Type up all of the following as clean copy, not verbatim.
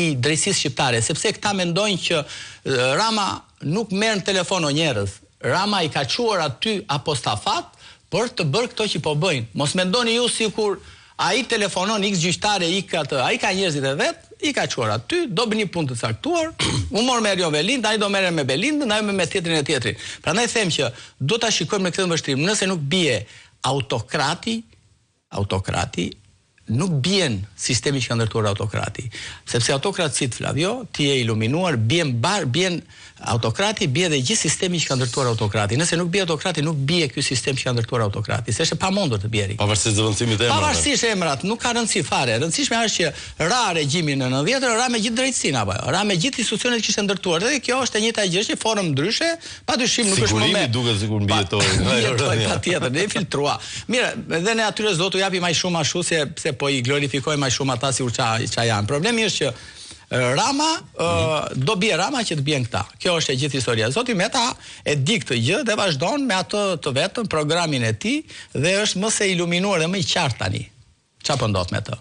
i drejtësisë shqiptare, sepse këta mendojnë që Rama nuk merr në telefon o njerëz. Rama i ka quar aty apostafat për të bërë këto që po bëjnë. Mos mendoni ju sikur ai telefonon X gjyqtare, ai ka njerëzit e vet, i ka quar aty, do bëni punë të caktuar, u mor me Erjo Velindë, ai do merren me Belindën, ai me tjetrin e tjetrin. Prandaj them që do ta shikojmë me këtë vështrim, nëse nuk bie autokrati nuk bien sistemi që ka ndërtuar autokrati. Sepse autokratësit, Flavio, ti je iluminuar, bien autokrati, bie dhe gjithë sistemi që ka ndërtuar autokrati. Nëse nuk bie autokrati, nuk bie ky sistem që ka ndërtuar autokrati. Se është e pamundur të bjeri. Pavarësisht zëvendësimit të emrave. Pavarësisht emrat, nuk ka rëndësi fare. Rëndësishme është që ra regjimin në 90, ra me gjithë drejtësinë apo jo. Ra me gjithë institucionet që ishte ndërtuar. Dhe kjo është e njëjta gjë, në formë ndryshe, padyshim nuk është më me. Sigurimi duket sikur mbijetoi. Patjetër, ne filtrua. Mirë, edhe ne atyre s'do t'u japi më shumë ashtu se po i glorifikojmë më shumë ata sikur ça janë. Problemi është që Rama, do bie Rama që të bien këta. Kjo është e gjithë historia. Zoti Meta e di këtë gjë dhe vazhdon me atë të vetëm programin e tij dhe është më se iluminuar dhe më i qartë tani. Çfarë po ndodh me të?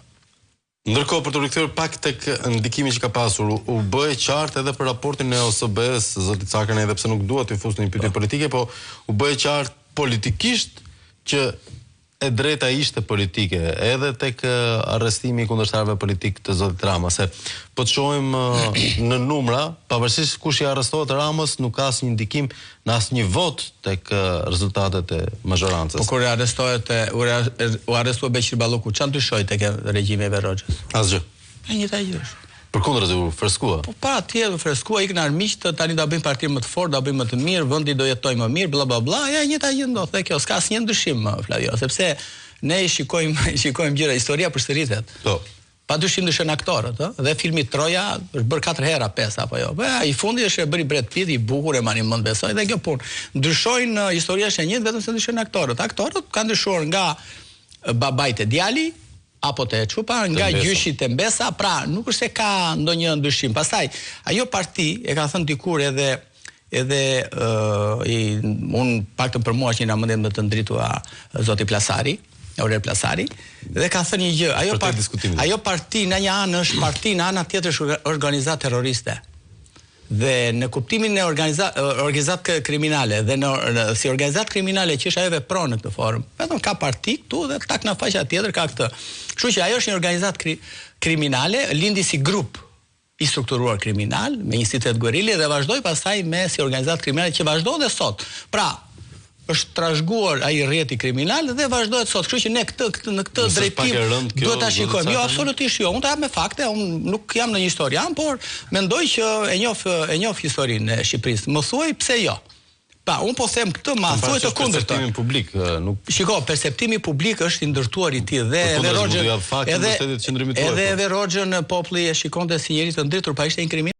Ndërkohë, për të rikthyer pak tek ndikimi që ka pasur, u bë e qartë edhe për raportin e OSBE-s, zoti Cakën, edhe pse nuk dua të fus në një pyetje politike, po u bë e qartë politikisht që e drejta ishte politike, edhe tek arrestimi i kundërshtarëve politik të zotit Rama, se po të shohim në numra, pavarësisht kush i arrestohet Ramës, nuk ka asnjë ndikim në asnjë vot tek rezultatet e mazhorancës. Po kur u arrestua Beqir Balloku, çan dyshoi tek regjimi i Verroxhës? Asgjë. E njëjta gjë është. Përkundër u freskua. Po pa tjetër freskua, ikën armiqtë, tani do bëjmë parti më të fortë, do bëjmë më të mirë, vendi do jetojë më mirë, bla bla bla. Ja, njëta gjë ndodh. Dhe kjo s'ka asnjë ndryshim, Flavio, sepse ne shikojmë gjëra, historia përsëritet. Po. Padyshim ndryshon aktorët, ë? Dhe filmi Troja është bërë 4 hera, 5 apo jo. Po i fundi është e bëri Brad Pitt, i bukur, e mani mend besoj, dhe kjo punë. Ndryshojnë, historia është e njëjtë, vetëm se ndryshojnë aktorët. Aktorët kanë ndryshuar nga babait e djali apo të çupa, nga gjyshi të Mbesa, pra nuk është se ka ndonjë ndryshim. Pastaj, ajo parti e ka thënë dikur edhe un paktën për mua që na mendem më të ndritua zoti Plasari, Aurel Plasari, dhe ka thënë një gjë, ajo parti në një anë është parti, në ana tjetër është organizatë terroriste. Dhe në kuptimin e organizatë kriminale dhe si organizatë kriminale që është ajo vepron në këtë formë, vetëm ka parti këtu dhe tak në faqja tjetër ka këtë. Kështu që ajo është një organizatë kriminale, lindi si grup i strukturuar kriminal me institutet guerrille dhe vazhdoi pastaj me si organizatë kriminale që vazhdon dhe sot. Pra, është trashëguar ai rrjeti kriminal dhe vazhdohet sot. Kështu që ne në këtë drejtim duhet ta shikojmë. Jo, absolutisht jo. Unë ta jap me fakte, unë nuk jam në një historian, por mendoj që e njoh historinë e Shqipërisë. Më thuaj pse jo. Pa, unë po them këtë, ma thuaj të kundërt. Perceptimi publik nuk. Shiko, perceptimi publik është i ndërtuar i tij dhe Verroxhën, edhe Verroxhën populli e shikonte si njerëz të ndritur, pa ishte një kriminal.